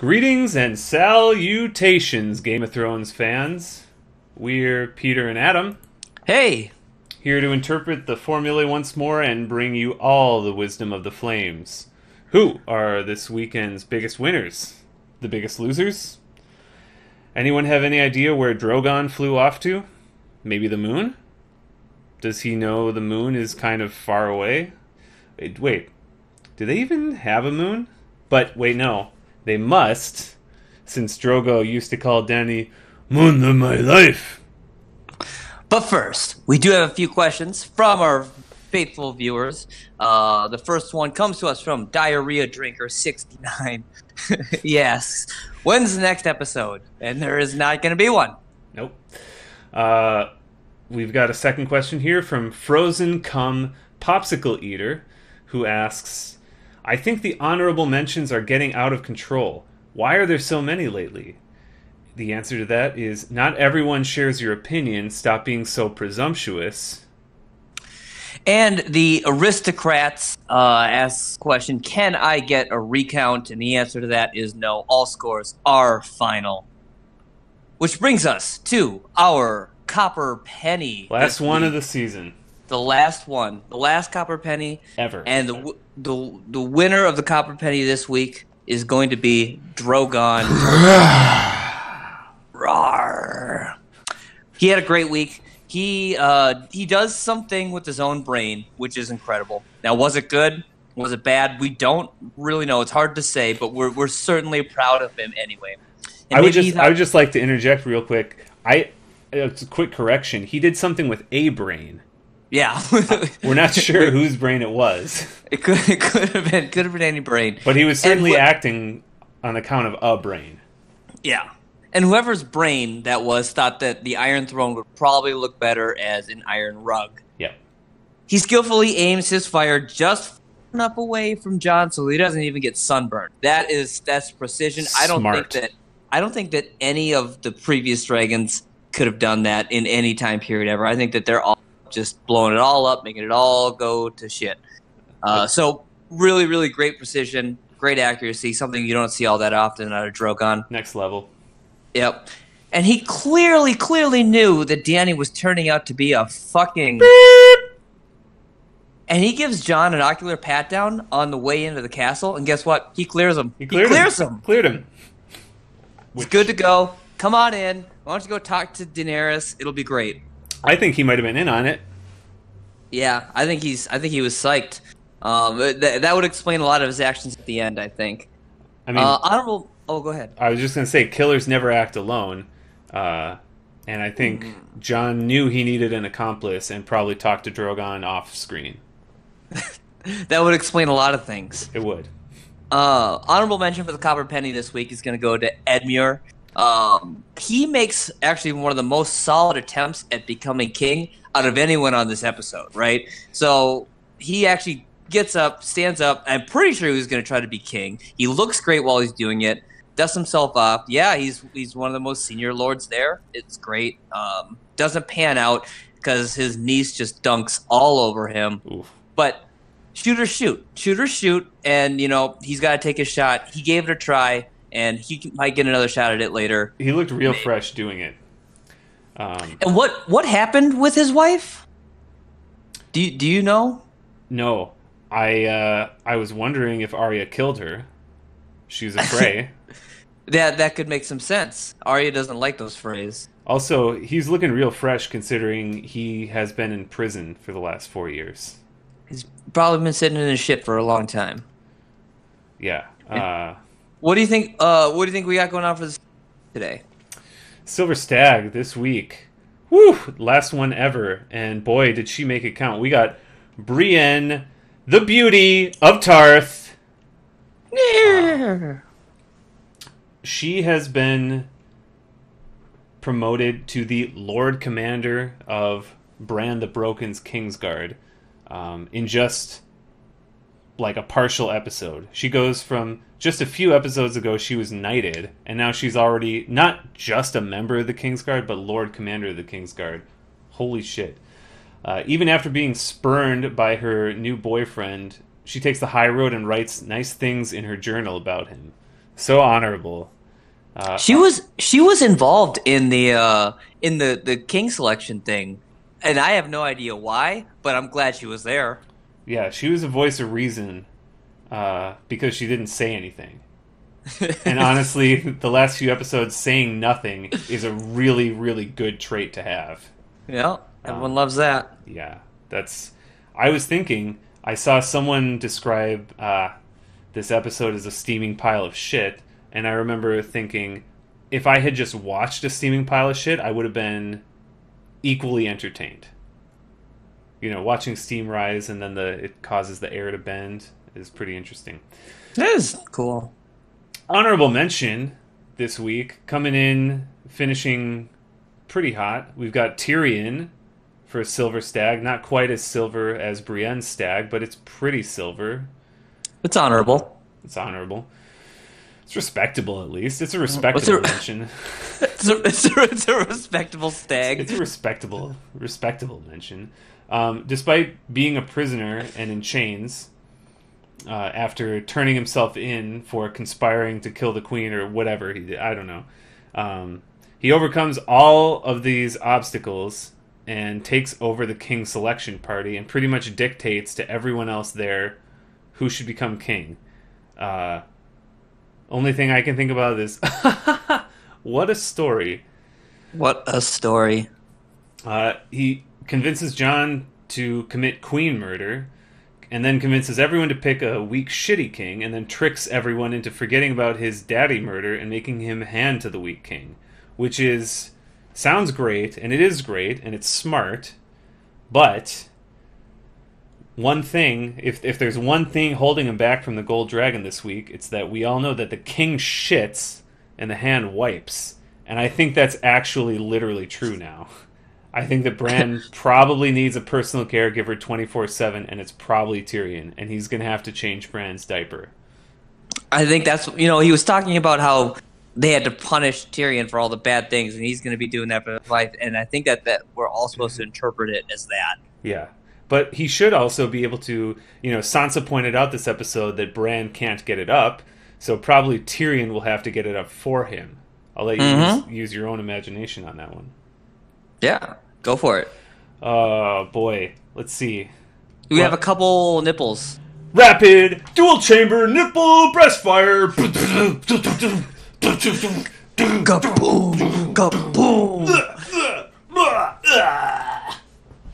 Greetings and salutations, Game of Thrones fans. We're Peter and Adam, Hey! here to interpret the formula once more and bring you all the wisdom of the flames. Who are this weekend's biggest winners? The biggest losers? Anyone have any idea where Drogon flew off to? Maybe the moon? Does he know the moon is kind of far away? Wait, do they even have a moon? But wait, no. They must, since Drogo used to call Dany Moon of my life. But first, we do have a few questions from our faithful viewers. The first one comes to us from Diarrhea Drinker 69. Yes. When's the next episode? And there is not going to be one. Nope. We've got a second question here from Frozen Cum Popsicle Eater, who asks, I think the honorable mentions are getting out of control. Why are there so many lately? The answer to that is not everyone shares your opinion. Stop being so presumptuous. And the Aristocrats asks the question, can I get a recount? And the answer to that is no. All scores are final. Which brings us to our Copper Penny. Last one of the season. The last one. The last Copper Penny. Ever. And the winner of the Copper Penny this week is going to be Drogon. Rawr. He had a great week. He does something with his own brain, which is incredible. Now, was it good? Was it bad? We don't really know. It's hard to say, but we're certainly proud of him anyway. And I would just like to interject real quick. It's a quick correction. He did something with a brain. Yeah. We're not sure whose brain it was. It could have been any brain. But he was certainly acting on account of a brain. Yeah. And whoever's brain that was thought that the Iron Throne would probably look better as an iron rug. Yeah. He skillfully aims his fire just enough away from Jon so he doesn't even get sunburned. That's precision. Smart. I don't think that any of the previous dragons could have done that in any time period ever. I think that they're all just blowing it all up, making it all go to shit. So really, really great precision, great accuracy, something you don't see all that often out of Drogon. Next level. Yep. And he clearly knew that Dany was turning out to be a fucking... And he gives Jon an ocular pat down on the way into the castle, and guess what? He clears him. He clears him. Cleared him. It's good to go. Come on in. Why don't you go talk to Daenerys? It'll be great. I think he might have been in on it. Yeah, I think he was psyched. That would explain a lot of his actions at the end, I think. I mean, honorable. Oh, go ahead. I was just gonna say, killers never act alone, and I think Jon knew he needed an accomplice and probably talked to Drogon off screen. That would explain a lot of things. It would. Honorable mention for the Copper Penny this week is going to go to Edmure. He makes actually one of the most solid attempts at becoming king out of anyone on this episode, right? So he actually gets up, stands up. I'm pretty sure he was going to try to be king. He looks great while he's doing it. Dusts himself off. Yeah, he's one of the most senior lords there. It's great. Doesn't pan out because his niece just dunks all over him. Oof. But shoot or shoot, and he's got to take his shot. He gave it a try. And he might get another shot at it later. He looked real fresh doing it. And what happened with his wife? Do you know? No, I was wondering if Arya killed her. She's a Frey. That could make some sense. Arya doesn't like those Freys. Also, he's looking real fresh considering he has been in prison for the last 4 years. He's probably been sitting in his shit for a long time. Yeah. What do you think? What do you think we got going on for this today? Silver Stag this week. Woo! Last one ever, and boy, did she make it count. We got Brienne, the beauty of Tarth. She has been promoted to the Lord Commander of Bran the Broken's Kingsguard in just like a partial episode. She goes from just a few episodes ago she was knighted, and now she's already not just a member of the Kingsguard, but Lord Commander of the Kingsguard. Holy shit. Even after being spurned by her new boyfriend, she takes the high road and writes nice things in her journal about him. So honorable. She was involved in the king selection thing, and I have no idea why, but I'm glad she was there. Yeah, she was a voice of reason because she didn't say anything. And honestly, the last few episodes, saying nothing is a really, really good trait to have. Yeah, everyone loves that. Yeah, that's. I was thinking, I saw someone describe this episode as a steaming pile of shit, and I remember thinking, if I had just watched a steaming pile of shit, I would have been equally entertained. You know, watching steam rise and then it causes the air to bend is pretty interesting. That is cool. Honorable mention this week, coming in, finishing pretty hot. We've got Tyrion for a silver stag. Not quite as silver as Brienne's stag, but it's pretty silver. It's honorable. It's honorable. It's respectable, at least. It's a respectable mention. It's a respectable stag. It's a respectable mention. Despite being a prisoner and in chains, after turning himself in for conspiring to kill the queen or whatever he did, I don't know. He overcomes all of these obstacles and takes over the king selection party and pretty much dictates to everyone else there who should become king. Only thing I can think about is, what a story. What a story. He convinces Jon to commit queen murder, and then convinces everyone to pick a weak, shitty king, and then tricks everyone into forgetting about his daddy murder and making him hand to the weak king. Which sounds great, and it is great, and it's smart, but one thing, if there's one thing holding him back from the Gold Dragon this week, it's that we all know that the king shits and the hand wipes. And I think that's actually literally true now. I think that Bran probably needs a personal caregiver 24/7, and it's probably Tyrion, and he's going to have to change Bran's diaper. I think that's, he was talking about how they had to punish Tyrion for all the bad things, and he's going to be doing that for his life, and I think that we're all supposed to interpret it as that. Yeah. But he should also be able to, Sansa pointed out this episode that Bran can't get it up, so probably Tyrion will have to get it up for him. I'll let you use your own imagination on that one. Yeah, go for it. Oh, boy. Let's see. We have a couple nipples. Rapid, dual chamber, nipple, breast fire. Kaboom! Kaboom!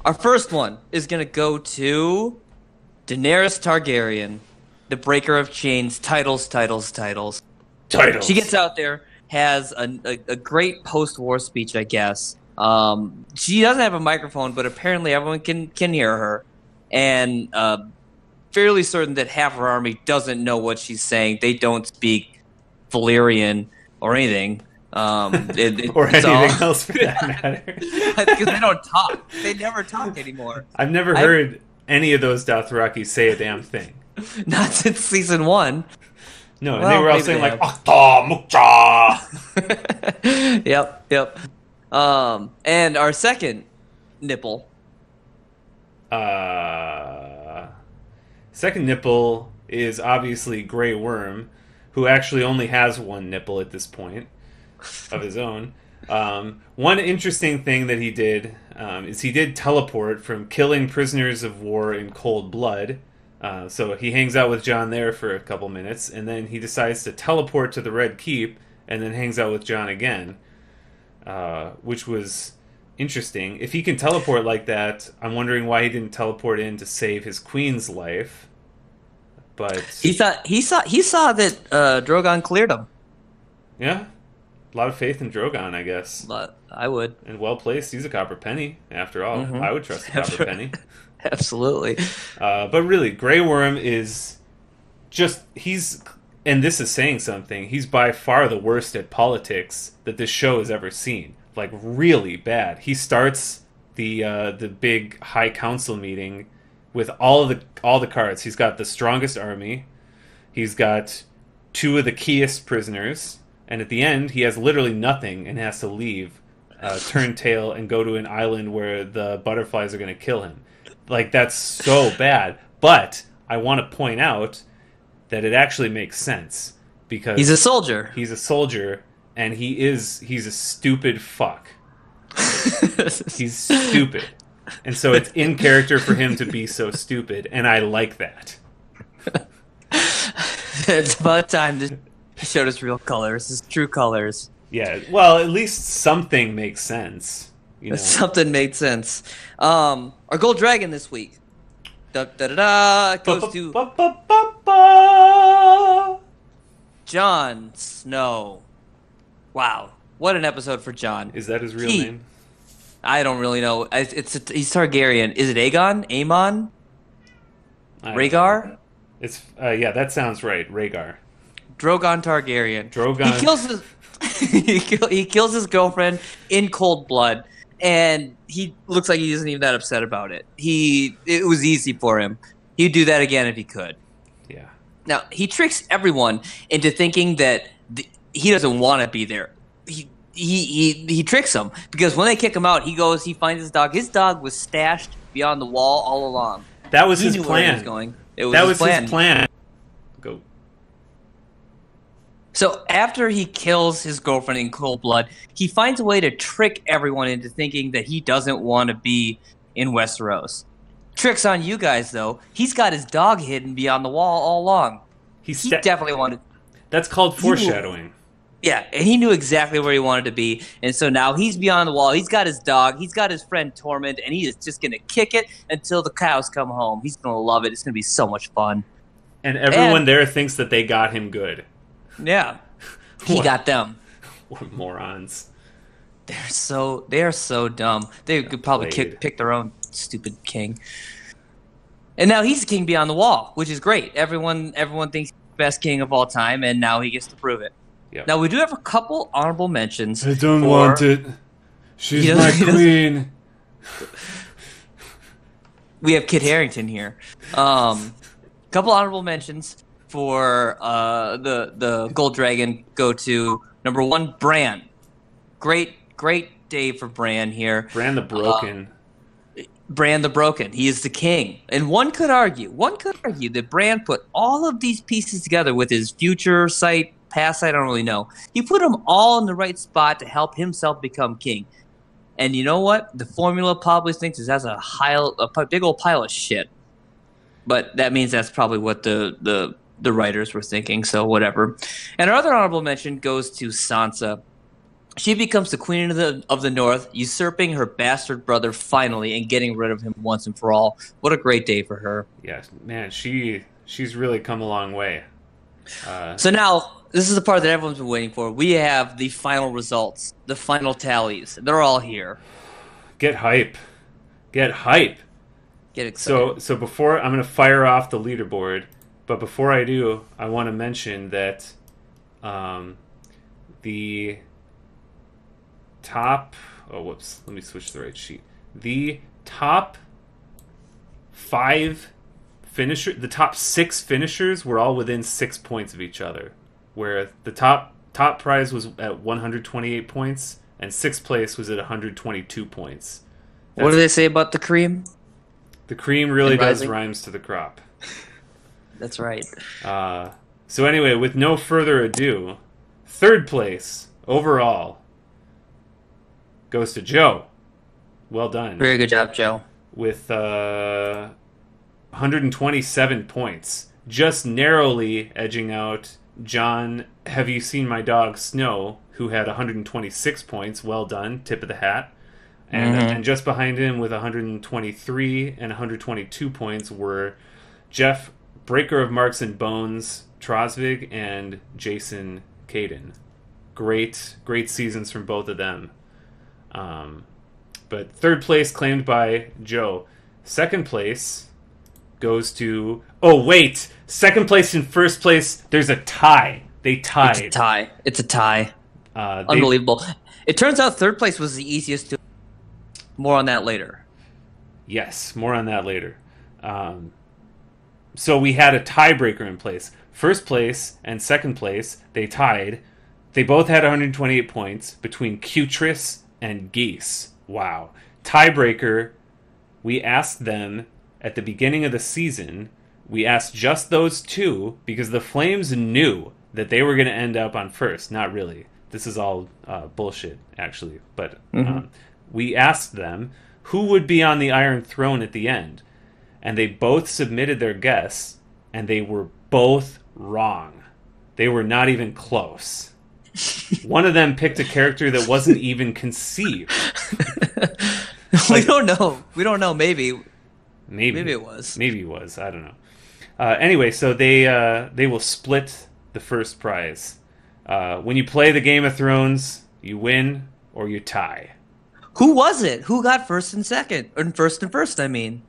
Our first one is going to go to Daenerys Targaryen, the breaker of chains, titles. She gets out there, has a great post-war speech, I guess. She doesn't have a microphone, but apparently everyone can hear her. And fairly certain that half her army doesn't know what she's saying. They don't speak Valyrian or anything. Or anything else for that matter. Because they don't talk. They never talk anymore. I've never heard any of those Dothraki say a damn thing. Not since season 1. No, and they were all saying like Akta Mukta. Yep. And our second nipple. Second nipple is obviously Grey Worm, who actually only has one nipple at this point of his own. One interesting thing that he did is he did teleport from killing prisoners of war in cold blood. So he hangs out with Jon there for a couple minutes, and then he decides to teleport to the Red Keep, and then hangs out with Jon again, which was interesting. If he can teleport like that, I'm wondering why he didn't teleport in to save his queen's life. But he saw that Drogon cleared him. Yeah, a lot of faith in Drogon, I guess. But I would. And well placed. He's a copper penny, after all. I would trust a copper penny. Absolutely. But really, Grey Worm is just, and this is saying something, he's by far the worst at politics that this show has ever seen. Like, really bad. He starts the big high council meeting with all the cards. He's got the strongest army. He's got 2 of the keyest prisoners. And at the end, he has literally nothing and has to leave, turn tail, and go to an island where the butterflies are going to kill him. Like, that's so bad. But I want to point out that it actually makes sense. because He's a soldier. He's a soldier, and he's a stupid fuck. He's stupid. And so it's in character for him to be so stupid, and I like that. It's about time to show his real colors, his true colors. Yeah, well, at least something makes sense. You know? Something made sense. Our gold dragon this week. Goes to Jon Snow. Wow, what an episode for Jon. Is that his real name? I don't really know. He's Targaryen. Is it Amon? Rhaegar? It's yeah, that sounds right. Rhaegar. Drogon Targaryen. Drogon. He kills his he kills his girlfriend in cold blood, and he looks like he isn't even that upset about it. It was easy for him. He'd do that again if he could. Yeah. Now he tricks everyone into thinking that he doesn't want to be there. He tricks them because when they kick him out, he finds his dog. His dog was stashed beyond the wall all along. That was he his knew plan. Where he was going. That was his plan. Go. So after he kills his girlfriend in cold blood, he finds a way to trick everyone into thinking that he doesn't want to be in Westeros. Tricks on you guys, though. He's got his dog hidden beyond the wall all along. He definitely wanted... That's called foreshadowing. Yeah, and he knew exactly where he wanted to be, and so now he's beyond the wall. He's got his dog, he's got his friend Tormund, and he is just going to kick it until the cows come home. He's going to love it. It's going to be so much fun. And everyone there thinks that they got him good. Yeah, he got them. What morons. They are so dumb. They could probably pick their own stupid king. And now he's the king beyond the wall, which is great. Everyone thinks he's the best king of all time, and now he gets to prove it. Yep. Now, we do have a couple honorable mentions. I don't want it. She's my queen. We have Kit Harington here. Couple honorable mentions for the Gold Dragon go to number 1, Bran. Great day for Bran here. Bran the Broken. Bran the Broken. He is the king. And one could argue that Bran put all of these pieces together with his future sight, past sight, I don't really know. He put them all in the right spot to help himself become king. And you know what? The formula probably thinks that's a big old pile of shit. But that means that's probably what the writers were thinking, so whatever. And our other honorable mention goes to Sansa. She becomes the queen of the North, usurping her bastard brother finally and getting rid of him once and for all. What a great day for her. Yeah, man, she's really come a long way. So now, this is the part that everyone's been waiting for. We have the final results, the final tallies. They're all here. Get hype. Get hype. Get excited. So before, I'm going to fire off the leaderboard, but before I do, I want to mention that the top... Oh, whoops. Let me switch to the right sheet. The top 5 finishers, the top 6 finishers were all within 6 points of each other, where the top prize was at 128 points, and 6th place was at 122 points. What do they say about the cream? The cream really does rhymes to the crop. That's right. So anyway, with no further ado, 3rd place overall goes to Joe. Well done. Very good job, Joe. With 127 points. Just narrowly edging out John, Have You Seen My Dog, Snow, who had 126 points. Well done. Tip of the hat. And just behind him with 123 and 122 points were Jeff, Breaker of Marks and Bones, Trosvig, and Jason Caden. Great seasons from both of them. But 3rd place claimed by Joe. 2nd place goes to... Oh, wait! 2nd place and 1st place, there's a tie. They tied. It's a tie. Unbelievable. It turns out 3rd place was the easiest to... More on that later. Yes, more on that later. So we had a tiebreaker in place. 1st place and 2nd place, they tied. They both had 128 points between Cutris and Geese. Wow. Tiebreaker, we asked them at the beginning of the season, we asked just those two because the Flames knew that they were going to end up on first. Not really. This is all bullshit, actually. But we asked them who would be on the Iron Throne at the end. And they both submitted their guess, and they were both wrong. They were not even close. One of them picked a character that wasn't even conceived. We don't know. We don't know. Maybe it was. Maybe it was. I don't know. Anyway, so they will split the first prize. When you play the Game of Thrones, you win or you tie. Who was it? Who got first and second? Or first, I mean.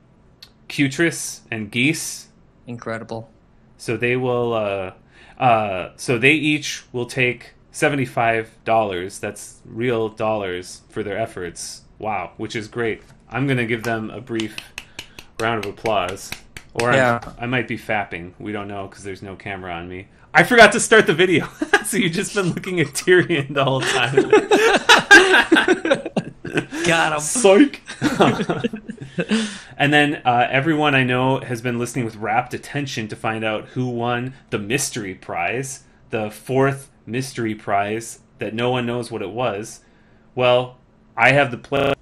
Cutris and Geese. Incredible. So they will. So they each will take $75. That's real dollars for their efforts. Wow, which is great. I'm gonna give them a brief round of applause. Or I might be fapping. We don't know because there's no camera on me. I forgot to start the video. So you've just been looking at Tyrion the whole time. Got him. Psych. And then everyone I know has been listening with rapt attention to find out who won the mystery prize, the fourth mystery prize that no one knows what it was. Well, I have the pleasure.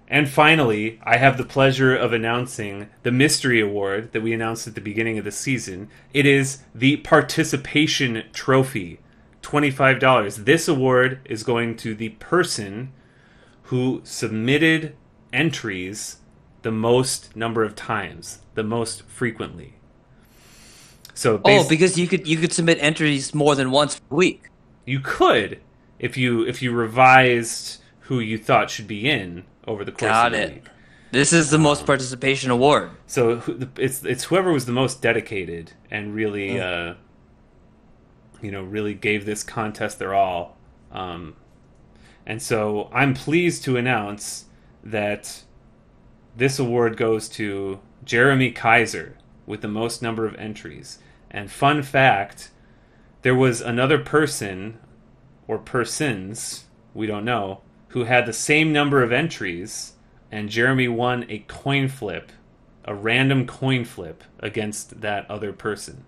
And finally, I have the pleasure of announcing the mystery award that we announced at the beginning of the season. It is the Participation Trophy, $25. This award is going to the person who submitted entries the most number of times, the most frequently. So because you could submit entries more than once a week. You could if you revised who you thought should be in over the course of the week. This is the most participation award. So it's whoever was the most dedicated and really really gave this contest their all. And so I'm pleased to announce that this award goes to Jeremy Kaiser with the most number of entries. And fun fact, there was another person, or persons, we don't know, who had the same number of entries, and Jeremy won a coin flip, a random coin flip against that other person.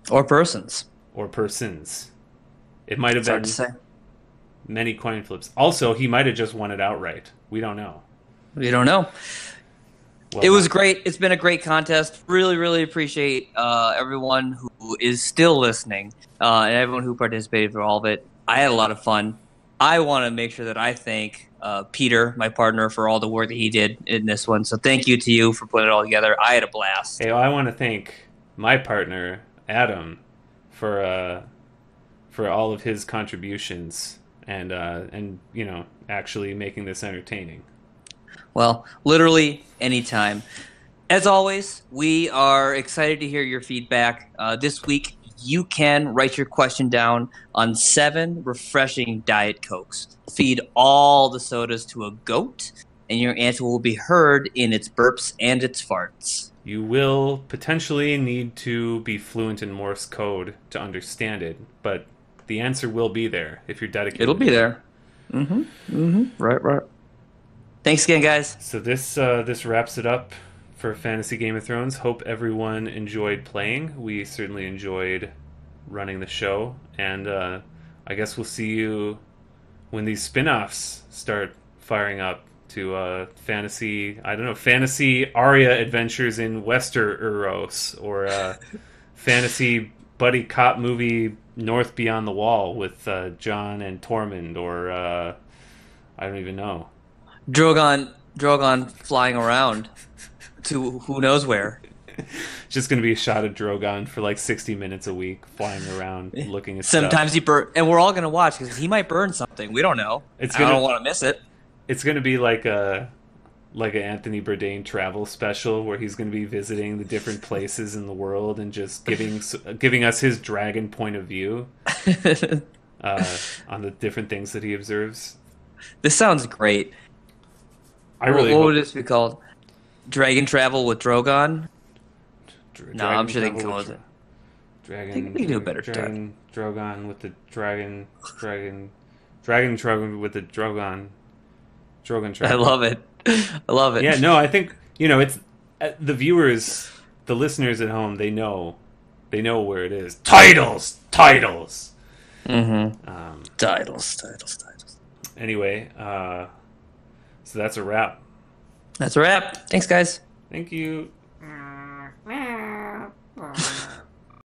Or persons. Or persons. It might have been hard to say. Many coin flips. Also, he might have just won it outright. We don't know. We don't know. Well, it was great. It's been a great contest. Really, really appreciate everyone who is still listening and everyone who participated for all of it. I had a lot of fun. I want to make sure that I thank Peter, my partner, for all the work that he did in this one. So thank you to you for putting it all together. I had a blast. Hey, I want to thank my partner, Adam, for all of his contributions and actually making this entertaining. Well, literally anytime. As always, we are excited to hear your feedback. This week, you can write your question down on 7 refreshing Diet Cokes. Feed all the sodas to a goat, and your answer will be heard in its burps and its farts. You will potentially need to be fluent in Morse code to understand it, but the answer will be there if you're dedicated. It'll be there. Right. Thanks again, guys. So this wraps it up for Fantasy Game of Thrones. Hope everyone enjoyed playing. We certainly enjoyed running the show, and I guess we'll see you when these spin-offs start firing up to fantasy Arya Adventures in Westeros, or fantasy buddy cop movie North Beyond the Wall with Jon and Tormund, or I don't even know. Drogon flying around to who knows where. Just going to be a shot of Drogon for like 60 minutes a week, flying around, looking at Sometimes stuff. he burn, and we're all going to watch because he might burn something. We don't know. I don't want to miss it. It's going to be like an Anthony Bourdain travel special where he's going to be visiting the different places in the world and just giving us his dragon point of view on the different things that he observes. This sounds great. What would this be called? Dragon Travel with Drogon? No, I'm sure they can come with it. Dragon. I think we can do a better job. Drogon with the dragon with the Drogon. Drogon Travel. I love it. Yeah, no, I think it's the viewers, the listeners at home. They know They know where it is. Titles! Titles! Mm-hmm. Titles. Anyway, so that's a wrap. That's a wrap. Thanks, guys. Thank you.